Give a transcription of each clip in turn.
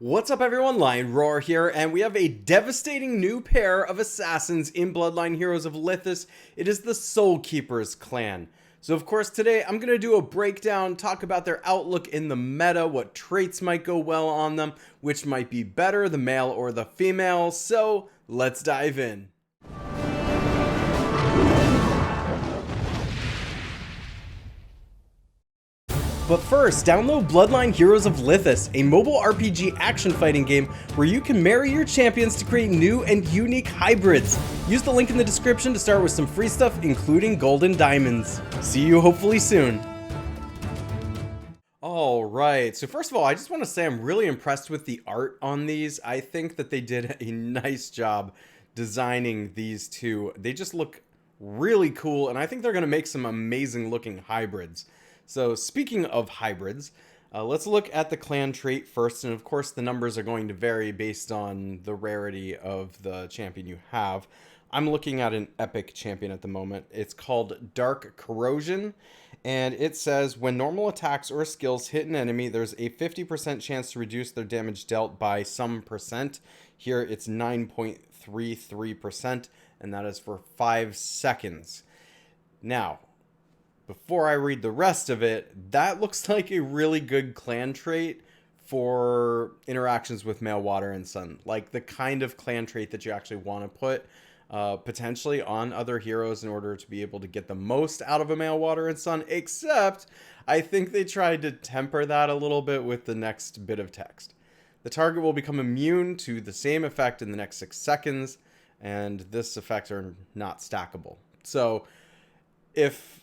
What's up everyone, Lion Roar here, and we have a devastating new pair of assassins in Bloodline Heroes of Lithis. It is the Soul Keepers clan. So of course today I'm going to do a breakdown, talk about their outlook in the meta, what traits might go well on them, which might be better, the male or the female, so let's dive in. But first, download Bloodline Heroes of Lithis, a mobile RPG action fighting game where you can marry your champions to create new and unique hybrids. Use the link in the description to start with some free stuff, including golden diamonds. See you hopefully soon. Alright, so first of all, I just want to say I'm really impressed with the art on these. I think that they did a nice job designing these two. They just look really cool, and I think they're going to make some amazing looking hybrids. So speaking of hybrids, let's look at the clan trait first, and of course the numbers are going to vary based on the rarity of the champion you have. I'm looking at an epic champion at the moment. It's called Dark Corrosion, and it says when normal attacks or skills hit an enemy, there's a 50% chance to reduce their damage dealt by some percent. Here it's 9.33%, and that is for 5 seconds. Now, before I read the rest of it, that looks like a really good clan trait for interactions with Male, Water, and Sun. Like the kind of clan trait that you actually want to put potentially on other heroes in order to be able to get the most out of a Male, Water, and Sun. Except, I think they tried to temper that a little bit with the next bit of text. The target will become immune to the same effect in the next 6 seconds, and this effects are not stackable. So, if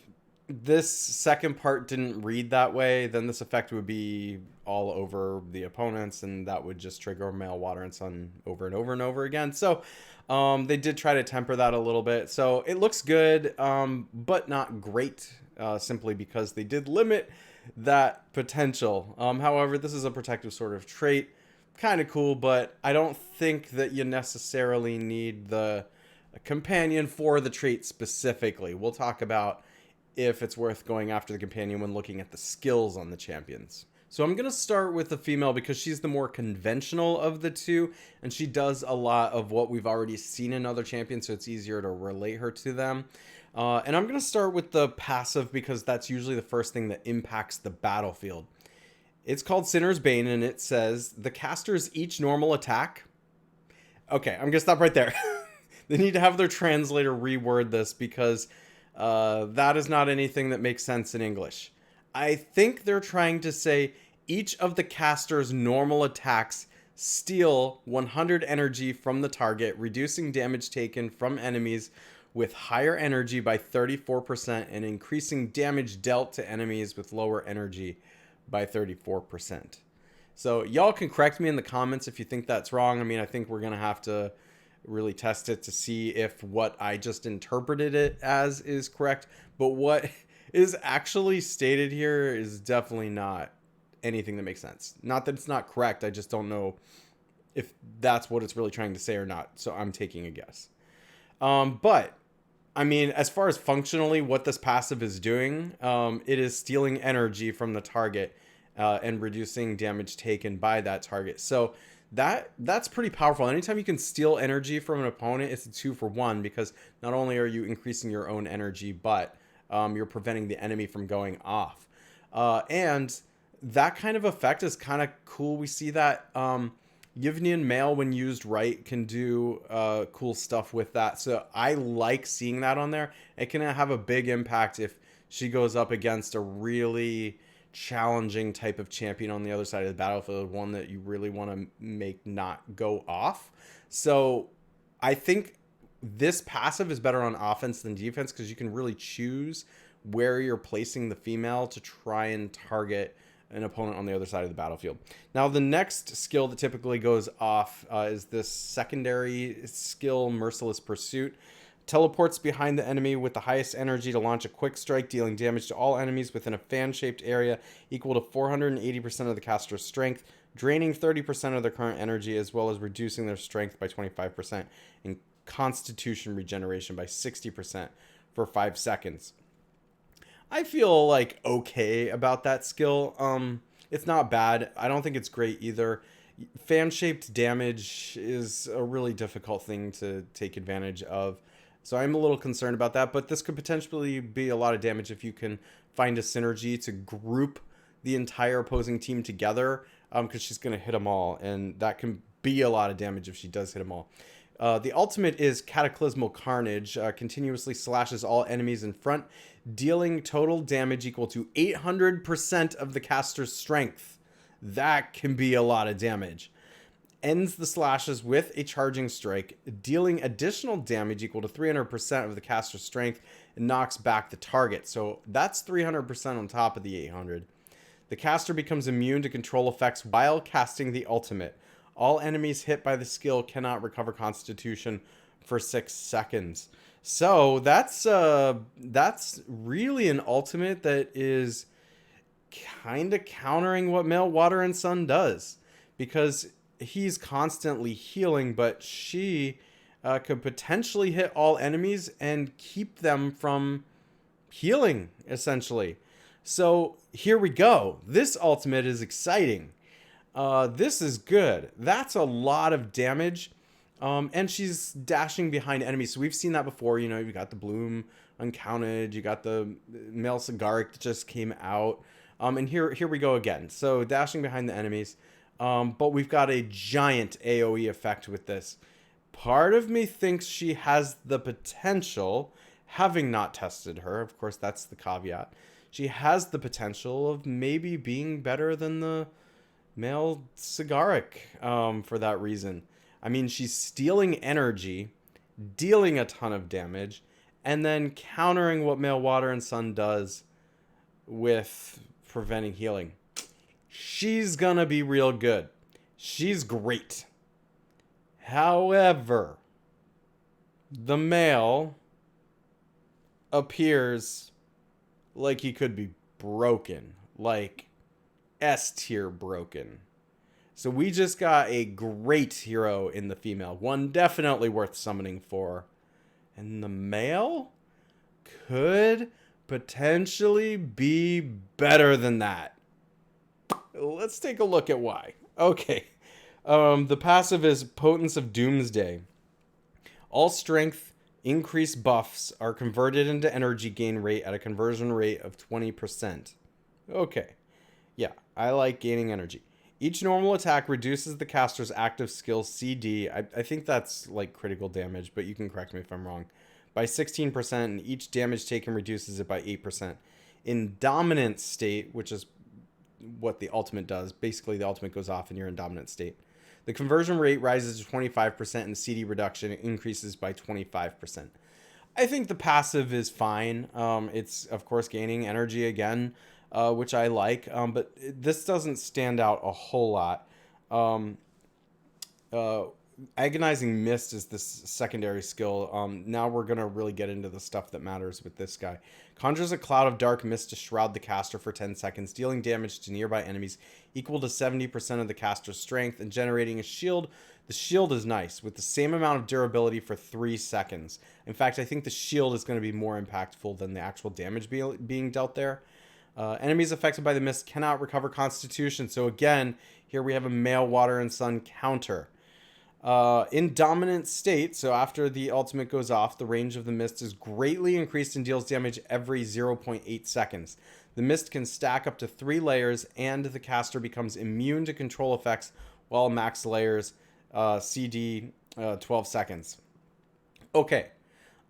this second part didn't read that way, then this effect would be all over the opponents, and that would just trigger Male, Water, and Sun over and over and over again. So they did try to temper that a little bit. So it looks good, but not great, simply because they did limit that potential. However, this is a protective sort of trait. Kind of cool, but I don't think that you necessarily need the companion for the trait specifically. We'll talk about if it's worth going after the companion when looking at the skills on the champions. So I'm going to start with the female because she's the more conventional of the two, and she does a lot of what we've already seen in other champions, so it's easier to relate her to them. And I'm going to start with the passive because that's usually the first thing that impacts the battlefield. It's called Sinner's Bane, and it says the caster's each normal attack. Okay, I'm going to stop right there. They need to have their translator reword this because that is not anything that makes sense in English. I think they're trying to say each of the caster's normal attacks steal 100 energy from the target, reducing damage taken from enemies with higher energy by 34% and increasing damage dealt to enemies with lower energy by 34%. So y'all can correct me in the comments if you think that's wrong. I mean, I think we're going to have to really test it to see if what I just interpreted it as is correct. But what is actually stated here is definitely not anything that makes sense. Not that it's not correct. I just don't know if that's what it's really trying to say or not. So I'm taking a guess. But I mean, as far as functionally what this passive is doing, it is stealing energy from the target and reducing damage taken by that target. So that's pretty powerful. Anytime you can steal energy from an opponent, it's a 2-for-1 because not only are you increasing your own energy, but you're preventing the enemy from going off. And that kind of effect is kind of cool. We see that Yvonne Male, when used right, can do cool stuff with that. So I like seeing that on there. It can have a big impact if she goes up against a really challenging type of champion on the other side of the battlefield, one that you really want to make not go off. So I think this passive is better on offense than defense because you can really choose where you're placing the female to try and target an opponent on the other side of the battlefield. Now the next skill that typically goes off is this secondary skill, Merciless Pursuit. Teleports behind the enemy with the highest energy to launch a quick strike, dealing damage to all enemies within a fan-shaped area equal to 480% of the caster's strength, draining 30% of their current energy, as well as reducing their strength by 25% and constitution regeneration by 60% for 5 seconds. I feel like okay about that skill. It's not bad. I don't think it's great either. Fan-shaped damage is a really difficult thing to take advantage of. So I'm a little concerned about that, but this could potentially be a lot of damage if you can find a synergy to group the entire opposing team together, because she's going to hit them all, and that can be a lot of damage if she does hit them all. The ultimate is Cataclysmal Carnage, continuously slashes all enemies in front, dealing total damage equal to 800% of the caster's strength. That can be a lot of damage. Ends the slashes with a charging strike, dealing additional damage equal to 300% of the caster's strength, and knocks back the target. So that's 300% on top of the 800. The caster becomes immune to control effects while casting the ultimate. All enemies hit by the skill cannot recover Constitution for 6 seconds. So that's really an ultimate that is kind of countering what Male Water and Sun does, because he's constantly healing, but she could potentially hit all enemies and keep them from healing, essentially. So here we go. This ultimate is exciting. This is good. That's a lot of damage. And she's dashing behind enemies. So we've seen that before. You know, you got the Bloom Uncounted. You got the Male Sigaric that just came out. And here we go again. So dashing behind the enemies. But we've got a giant AoE effect with this. Part of me thinks she has the potential, having not tested her, of course that's the caveat, she has the potential of maybe being better than the Male Sigaric for that reason. I mean, she's stealing energy, dealing a ton of damage, and then countering what Male Water and Sun does with preventing healing. She's gonna be real good. She's great. However, the male appears like he could be broken, like S tier broken. So we just got a great hero in the female, one definitely worth summoning for. And the male could potentially be better than that. Let's take a look at why. Okay. The passive is Potence of Doomsday. All strength increased buffs are converted into energy gain rate at a conversion rate of 20%. Okay. Yeah, I like gaining energy. Each normal attack reduces the caster's active skill CD. I think that's like critical damage, but you can correct me if I'm wrong. By 16%, and each damage taken reduces it by 8%. In dominant state, which is what the ultimate does, basically the ultimate goes off and you're in dominant state, the conversion rate rises to 25% and CD reduction increases by 25%. I think the passive is fine. It's, of course, gaining energy again, which I like, but this doesn't stand out a whole lot. Agonizing Mist is this secondary skill. Now we're going to really get into the stuff that matters with this guy. Conjures a cloud of dark mist to shroud the caster for 10 seconds, dealing damage to nearby enemies equal to 70% of the caster's strength and generating a shield. The shield is nice, with the same amount of durability for 3 seconds. In fact, I think the shield is going to be more impactful than the actual damage being dealt there. Enemies affected by the mist cannot recover Constitution. So again, here we have a Male Water and Sun counter. In dominant state, so after the ultimate goes off, the range of the mist is greatly increased and deals damage every 0.8 seconds. The mist can stack up to 3 layers, and the caster becomes immune to control effects while max layers CD 12 seconds. Okay.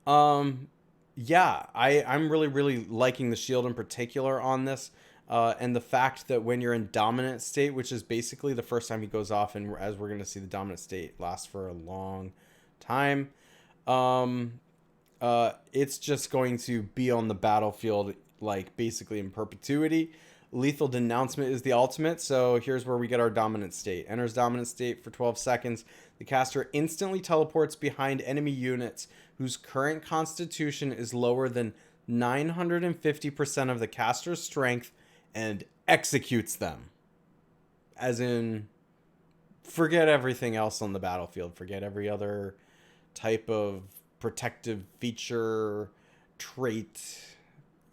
Yeah, I'm really liking the shield in particular on this. And the fact that when you're in dominant state, which is basically the first time he goes off, and as we're going to see, the dominant state lasts for a long time, it's just going to be on the battlefield, like, basically in perpetuity. Lethal Denouncement is the ultimate, so here's where we get our dominant state. Enters dominant state for 12 seconds. The caster instantly teleports behind enemy units whose current constitution is lower than 950% of the caster's strength and executes them. As in, forget everything else on the battlefield. Forget every other type of protective feature, trait,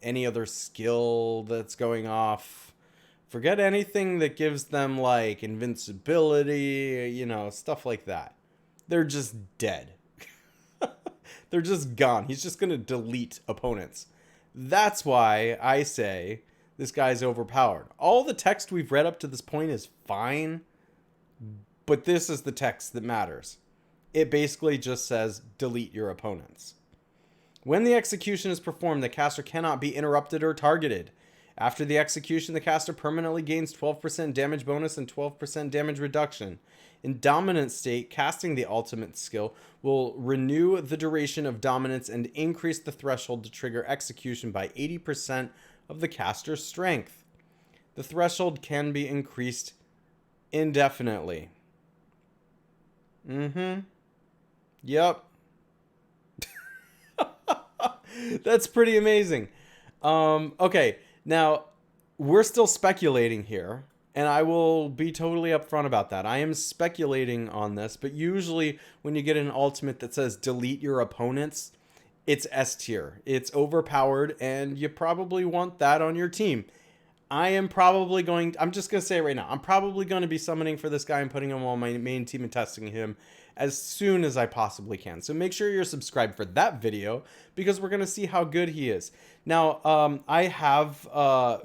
any other skill that's going off. Forget anything that gives them like invincibility, you know, stuff like that. They're just dead. They're just gone. He's just going to delete opponents. That's why I say this guy's overpowered. All the text we've read up to this point is fine, but this is the text that matters. It basically just says delete your opponents. When the execution is performed, the caster cannot be interrupted or targeted. After the execution, the caster permanently gains 12% damage bonus and 12% damage reduction. In dominant state, casting the ultimate skill will renew the duration of dominance and increase the threshold to trigger execution by 80% of the caster's strength. The threshold can be increased indefinitely. Yep. That's pretty amazing. Okay, now we're still speculating here, and I will be totally upfront about that. I am speculating on this, but usually when you get an ultimate that says delete your opponents, it's S tier. It's overpowered, and you probably want that on your team. I'm just going to say it right now, I'm probably going to be summoning for this guy and putting him on my main team and testing him as soon as I possibly can. So make sure you're subscribed for that video, because we're going to see how good he is. Now, I have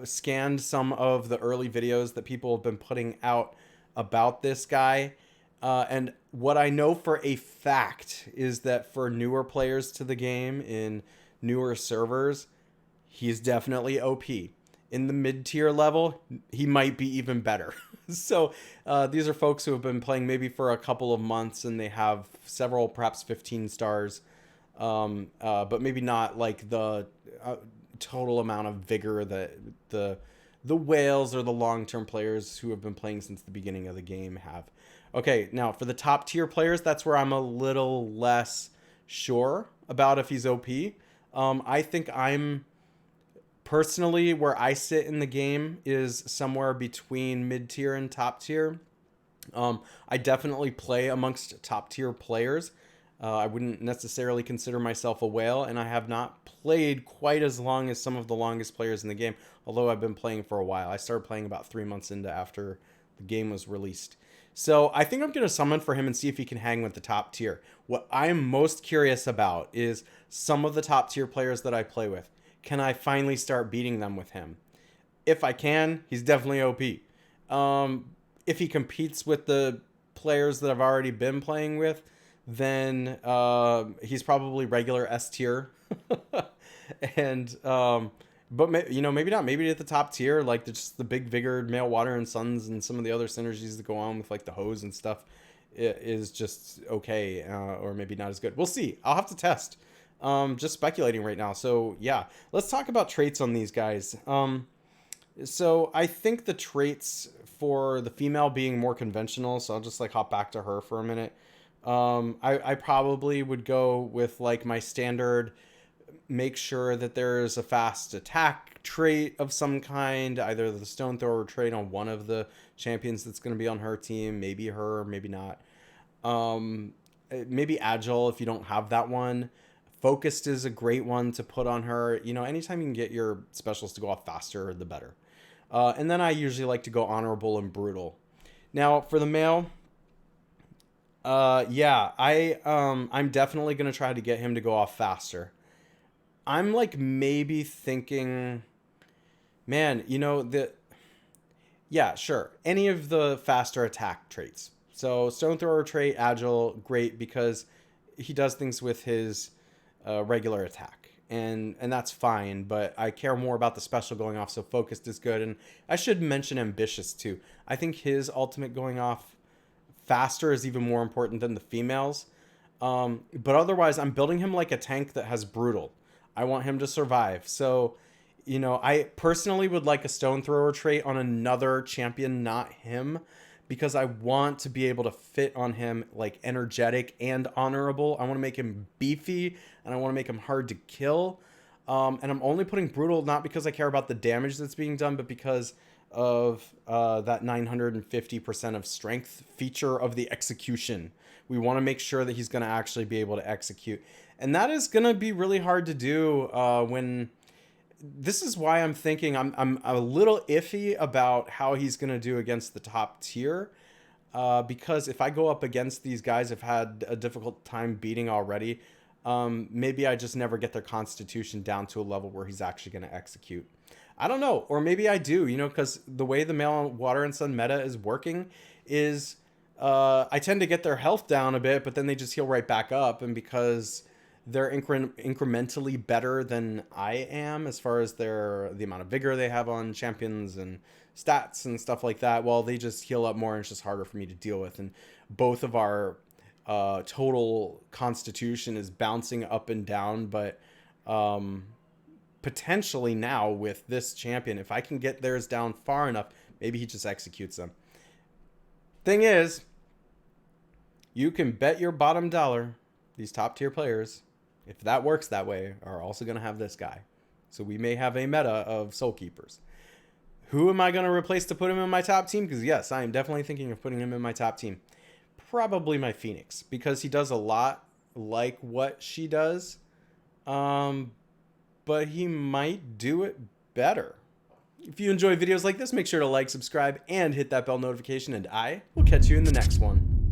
scanned some of the early videos that people have been putting out about this guy. And what I know for a fact is that for newer players to the game in newer servers, he's definitely OP. In the mid-tier level, he might be even better. So these are folks who have been playing maybe for a couple of months, and they have several, perhaps 15 stars, but maybe not like the total amount of vigor that the whales or the long-term players who have been playing since the beginning of the game have. Okay, now for the top tier players, that's where I'm a little less sure about if he's OP. I think personally, where I sit in the game is somewhere between mid-tier and top tier. I definitely play amongst top tier players. I wouldn't necessarily consider myself a whale, and I have not played quite as long as some of the longest players in the game, although I've been playing for a while. I started playing about 3 months into after the game was released. So I think I'm going to summon for him and see if he can hang with the top tier. What I'm most curious about is some of the top tier players that I play with. Can I finally start beating them with him? If I can, he's definitely OP. If he competes with the players that I've already been playing with, then he's probably regular S tier. And but maybe not. Maybe at the top tier, like just the big vigored male water and suns and some of the other synergies that go on with like the hose and stuff is just okay, or maybe not as good. We'll see. I'll have to test. Just speculating right now. So yeah, let's talk about traits on these guys. So I think the traits for the female being more conventional, so I'll just like hop back to her for a minute. I probably would go with like my standard, make sure that there's a fast attack trait of some kind, either the stone thrower trait on one of the champions that's going to be on her team, maybe her, maybe not. Maybe agile if you don't have that one. Focused is a great one to put on her. You know, anytime you can get your specials to go off faster, the better. And then I usually like to go honorable and brutal. Now, for the male, yeah, I'm definitely going to try to get him to go off faster. I'm like maybe thinking, man, yeah, sure. Any of the faster attack traits. So stone thrower trait, agile, great, because he does things with his regular attack, and that's fine, but I care more about the special going off, so focused is good. And I should mention ambitious too. I think his ultimate going off faster is even more important than the females. But otherwise, I'm building him like a tank that has brutal. I want him to survive. So, I personally would like a stone thrower trait on another champion, not him, because I want to be able to fit on him like energetic and honorable. I want to make him beefy, and I want to make him hard to kill. And I'm only putting brutal not because I care about the damage that's being done, but because of that 950% of strength feature of the execution. We want to make sure that he's going to actually be able to execute. And that is going to be really hard to do when this is why I'm thinking I'm a little iffy about how he's going to do against the top tier. Because if I go up against these guys I've had a difficult time beating already, maybe I just never get their constitution down to a level where he's actually going to execute. I don't know. Or maybe I do, you know, because the way the Mail Water and Sun meta is working is I tend to get their health down a bit, but then they just heal right back up. And because they're incrementally better than I am as far as the amount of vigor they have on champions and stats and stuff like that, well, they just heal up more and it's just harder for me to deal with. And both of our total constitution is bouncing up and down, but potentially now with this champion, if I can get theirs down far enough, maybe he just executes them. Thing is, you can bet your bottom dollar these top tier players, if that works that way, are also going to have this guy. So we may have a meta of Soul Keepers. Who am I going to replace to put him in my top team? Because yes, I am definitely thinking of putting him in my top team. Probably my Phoenix, because he does a lot like what she does. But he might do it better. If you enjoy videos like this, make sure to like, subscribe, and hit that bell notification, and I will catch you in the next one.